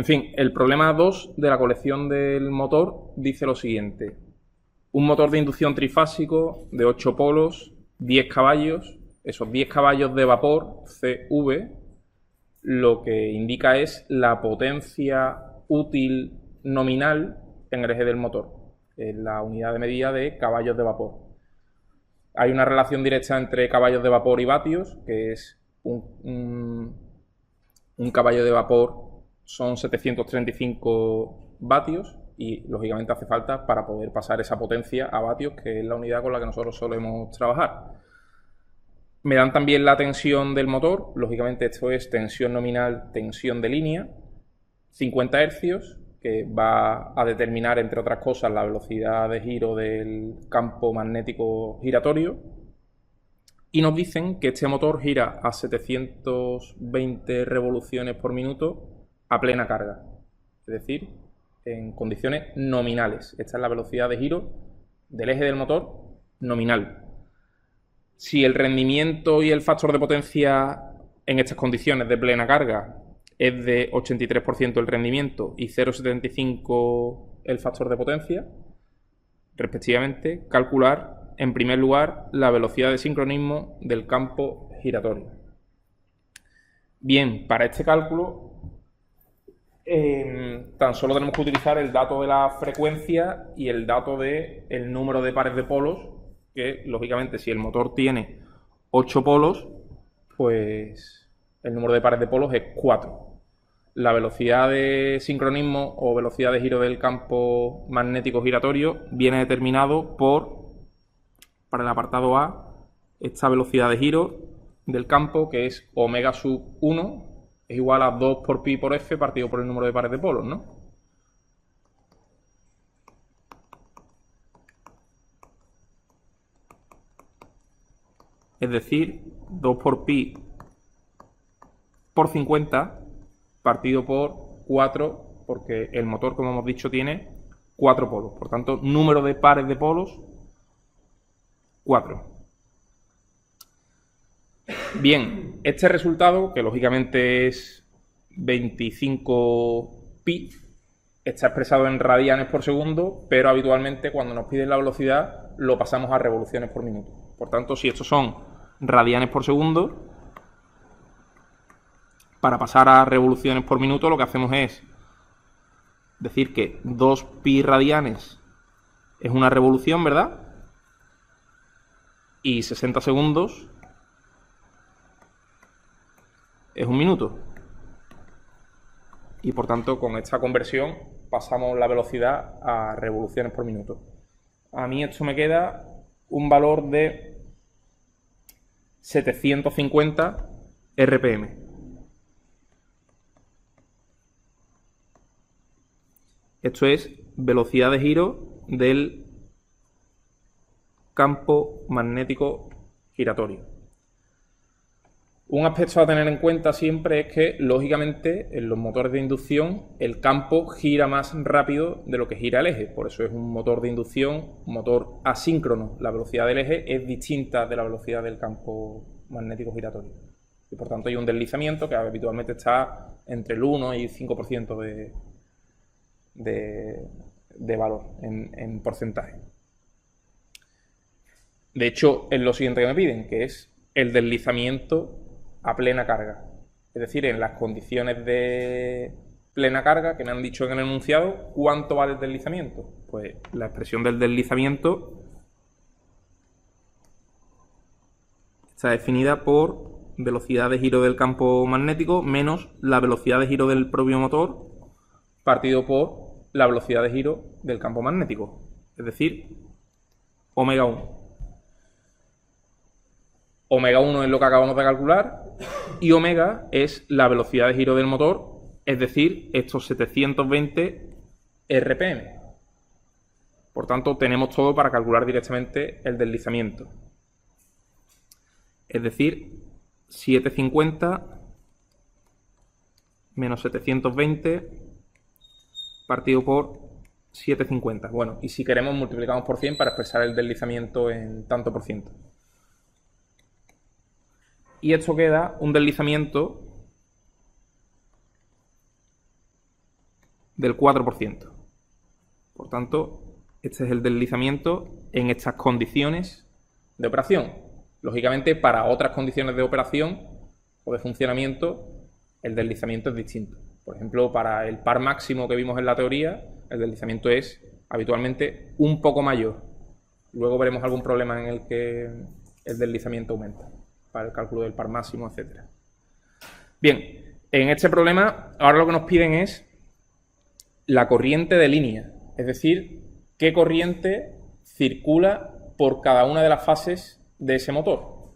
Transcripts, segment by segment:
En fin, el problema 2 de la colección del motor dice lo siguiente. Un motor de inducción trifásico de 8 polos, 10 caballos. Esos 10 caballos de vapor, CV, lo que indica es la potencia útil nominal en el eje del motor, en la unidad de medida de caballos de vapor. Hay una relación directa entre caballos de vapor y vatios, que es un caballo de vapor son 735 vatios y lógicamente hace falta para poder pasar esa potencia a vatios, que es la unidad con la que nosotros solemos trabajar. Me dan también la tensión del motor, lógicamente esto es tensión nominal, tensión de línea, 50 hercios, que va a determinar, entre otras cosas, la velocidad de giro del campo magnético giratorio. Y nos dicen que este motor gira a 720 revoluciones por minuto a plena carga, es decir, en condiciones nominales. Esta es la velocidad de giro del eje del motor nominal. Si el rendimiento y el factor de potencia en estas condiciones de plena carga es de 83% el rendimiento y 0,75 el factor de potencia, respectivamente, calcular en primer lugar la velocidad de sincronismo del campo giratorio. Bien, para este cálculo tan solo tenemos que utilizar el dato de la frecuencia y el dato del número de pares de polos, que lógicamente si el motor tiene 8 polos, pues el número de pares de polos es 4. La velocidad de sincronismo o velocidad de giro del campo magnético giratorio viene determinado para el apartado A, esta velocidad de giro del campo, que es omega sub 1, es igual a 2 por pi por f partido por el número de pares de polos, ¿no? Es decir, 2 por pi por 50 partido por 4, porque el motor, como hemos dicho, tiene 4 polos. Por tanto, número de pares de polos, 4. Bien, este resultado, que lógicamente es 25 pi, está expresado en radianes por segundo, pero habitualmente cuando nos piden la velocidad lo pasamos a revoluciones por minuto. Por tanto, si estos son radianes por segundo, para pasar a revoluciones por minuto lo que hacemos es decir que 2 pi radianes es una revolución, ¿verdad? Y 60 segundos es un minuto. Y por tanto, con esta conversión pasamos la velocidad a revoluciones por minuto. A mí esto me queda un valor de 750 RPM. Esto es velocidad de giro del campo magnético giratorio. Un aspecto a tener en cuenta siempre es que, lógicamente, en los motores de inducción el campo gira más rápido de lo que gira el eje. Por eso es un motor de inducción, un motor asíncrono. La velocidad del eje es distinta de la velocidad del campo magnético giratorio. Y por tanto hay un deslizamiento que habitualmente está entre el 1 y el 5% de valor en porcentaje. De hecho, es lo siguiente que me piden, que es el deslizamiento a plena carga. Es decir, en las condiciones de plena carga que me han dicho en el enunciado, ¿cuánto vale el deslizamiento? Pues la expresión del deslizamiento está definida por velocidad de giro del campo magnético menos la velocidad de giro del propio motor partido por la velocidad de giro del campo magnético, es decir, omega 1. Omega 1 es lo que acabamos de calcular y omega es la velocidad de giro del motor, es decir, estos 720 RPM. Por tanto, tenemos todo para calcular directamente el deslizamiento. Es decir, 750 menos 720 partido por 750. Bueno, y si queremos multiplicamos por 100 para expresar el deslizamiento en tanto por ciento. Y esto queda un deslizamiento del 4%. Por tanto, este es el deslizamiento en estas condiciones de operación. Lógicamente, para otras condiciones de operación o de funcionamiento, el deslizamiento es distinto. Por ejemplo, para el par máximo que vimos en la teoría, el deslizamiento es habitualmente un poco mayor. Luego veremos algún problema en el que el deslizamiento aumenta, para el cálculo del par máximo, etc. Bien, en este problema, ahora lo que nos piden es la corriente de línea, es decir, qué corriente circula por cada una de las fases de ese motor.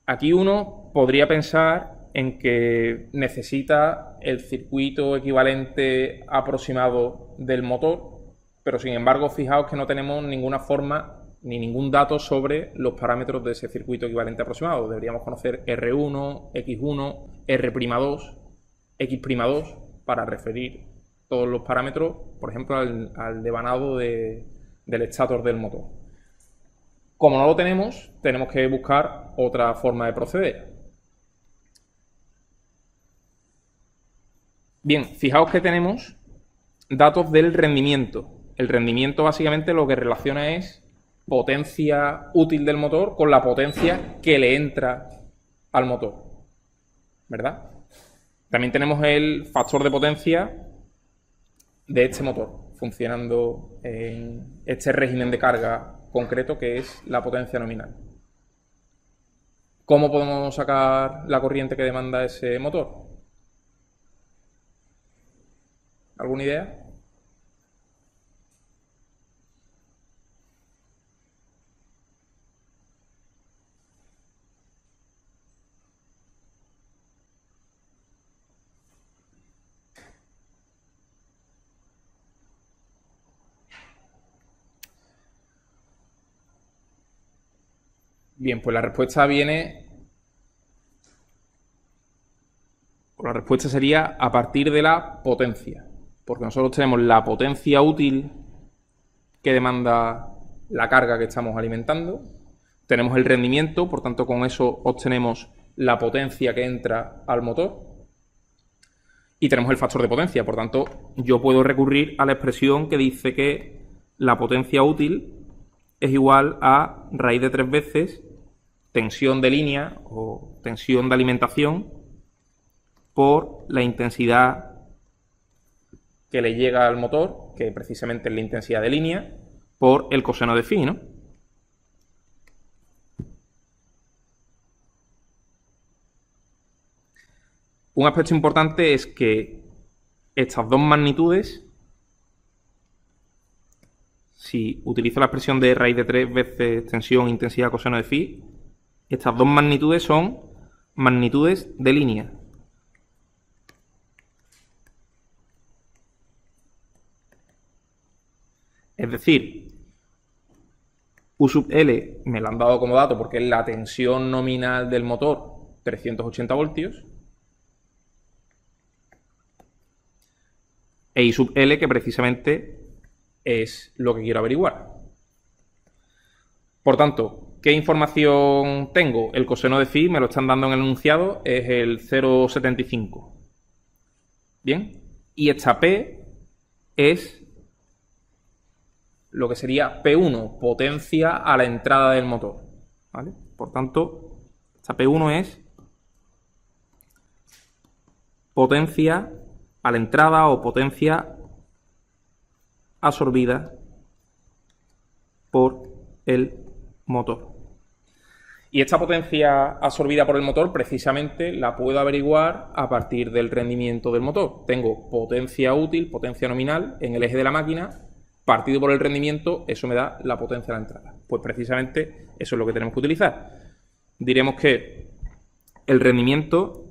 Aquí uno podría pensar en que necesita el circuito equivalente aproximado del motor, pero sin embargo, fijaos que no tenemos ninguna forma ni ningún dato sobre los parámetros de ese circuito equivalente aproximado. Deberíamos conocer R1, X1, R'2, X'2 para referir todos los parámetros, por ejemplo, al devanado del estator del motor. Como no lo tenemos, tenemos que buscar otra forma de proceder. Bien, fijaos que tenemos datos del rendimiento. El rendimiento básicamente lo que relaciona es potencia útil del motor con la potencia que le entra al motor, ¿verdad? También tenemos el factor de potencia de este motor, funcionando en este régimen de carga concreto que es la potencia nominal. ¿Cómo podemos sacar la corriente que demanda ese motor? ¿Alguna idea? Bien, pues la respuesta sería a partir de la potencia, porque nosotros tenemos la potencia útil que demanda la carga que estamos alimentando, tenemos el rendimiento, por tanto con eso obtenemos la potencia que entra al motor y tenemos el factor de potencia, por tanto yo puedo recurrir a la expresión que dice que la potencia útil es igual a raíz de 3 veces tensión de línea o tensión de alimentación por la intensidad que le llega al motor, que precisamente es la intensidad de línea, por el coseno de phi, ¿no? Un aspecto importante es que estas dos magnitudes, si utilizo la expresión de raíz de 3 veces tensión, intensidad, coseno de phi, estas dos magnitudes son magnitudes de línea. Es decir, U sub L me lo han dado como dato porque es la tensión nominal del motor, 380 voltios, e I sub L, que precisamente es lo que quiero averiguar. Por tanto, ¿qué información tengo? El coseno de phi me lo están dando en el enunciado, es el 0,75. Bien, y esta P es lo que sería P1, potencia a la entrada del motor, ¿vale? Por tanto, esta P1 es potencia a la entrada o potencia absorbida por el motor. Y esta potencia absorbida por el motor precisamente la puedo averiguar a partir del rendimiento del motor. Tengo potencia útil, potencia nominal en el eje de la máquina, partido por el rendimiento, eso me da la potencia a la entrada. Pues precisamente eso es lo que tenemos que utilizar. Diremos que el rendimiento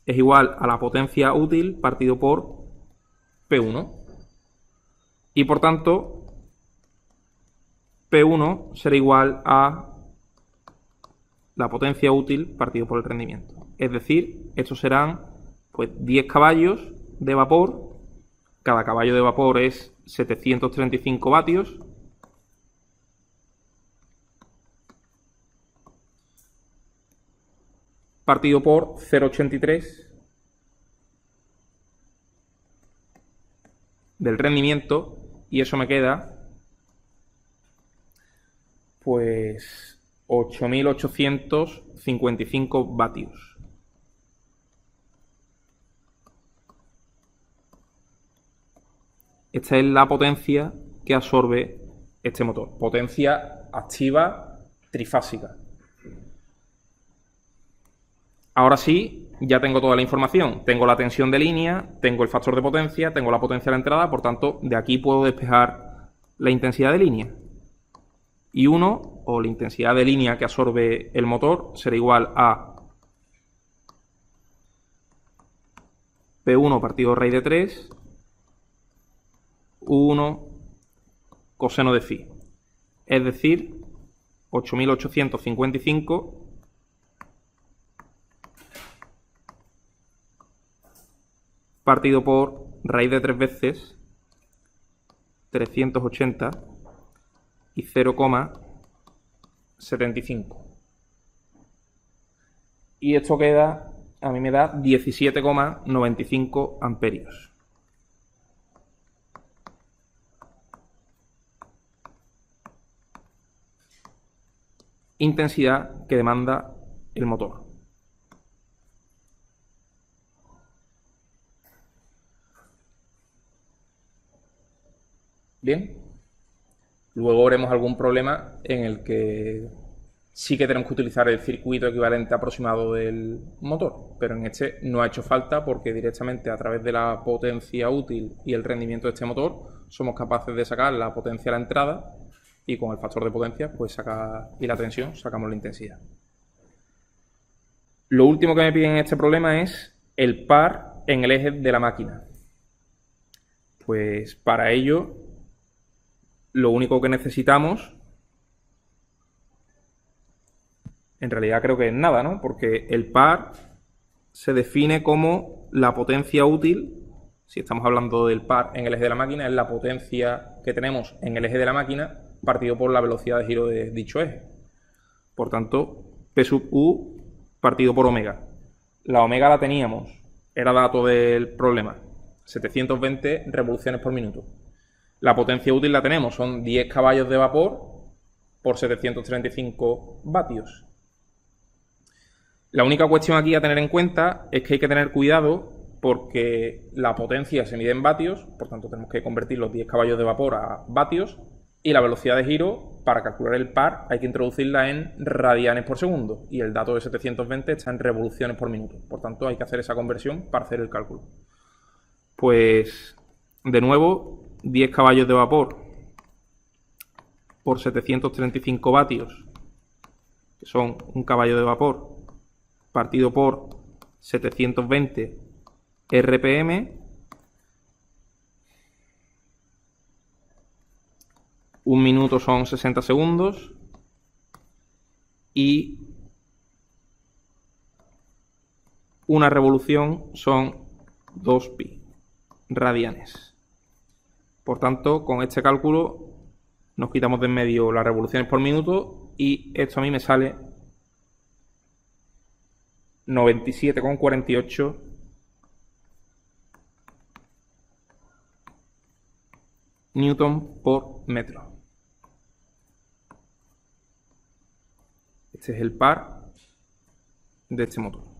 es igual a la potencia útil partido por P1. Y por tanto, P1 será igual a la potencia útil partido por el rendimiento. Es decir, estos serán pues 10 caballos de vapor. Cada caballo de vapor es 735 vatios. partido por 0,83 del rendimiento, y eso me queda pues 8.855 vatios. Esta es la potencia que absorbe este motor. Potencia activa trifásica. Ahora sí, ya tengo toda la información. Tengo la tensión de línea, tengo el factor de potencia, tengo la potencia de la entrada, por tanto, de aquí puedo despejar la intensidad de línea. Y 1, o la intensidad de línea que absorbe el motor, será igual a P1 partido raíz de 3, 1 coseno de phi. Es decir, 8.855 partido por raíz de 3 veces 380 y 0,75. Y esto queda, a mí me da 17,95 amperios. Intensidad que demanda el motor. Bien. Luego veremos algún problema en el que sí que tenemos que utilizar el circuito equivalente aproximado del motor, pero en este no ha hecho falta porque directamente a través de la potencia útil y el rendimiento de este motor somos capaces de sacar la potencia a la entrada y con el factor de potencia pues y la tensión sacamos la intensidad. Lo último que me piden en este problema es el par en el eje de la máquina. Pues para ello lo único que necesitamos, en realidad creo que es nada, ¿no? Porque el par se define como la potencia útil, si estamos hablando del par en el eje de la máquina, es la potencia que tenemos en el eje de la máquina partido por la velocidad de giro de dicho eje. Por tanto, P sub U partido por omega. La omega la teníamos, era dato del problema, 720 revoluciones por minuto. La potencia útil la tenemos, son 10 caballos de vapor por 735 vatios. La única cuestión aquí a tener en cuenta es que hay que tener cuidado porque la potencia se mide en vatios, por tanto tenemos que convertir los 10 caballos de vapor a vatios, y la velocidad de giro, para calcular el par, hay que introducirla en radianes por segundo, y el dato de 720 está en revoluciones por minuto. Por tanto, hay que hacer esa conversión para hacer el cálculo. Pues, de nuevo, 10 caballos de vapor por 735 vatios, que son un caballo de vapor, partido por 720 RPM, un minuto son 60 segundos y una revolución son 2pi radianes. Por tanto, con este cálculo nos quitamos de en medio las revoluciones por minuto y esto a mí me sale 97,48 newton por metro. Este es el par de este motor.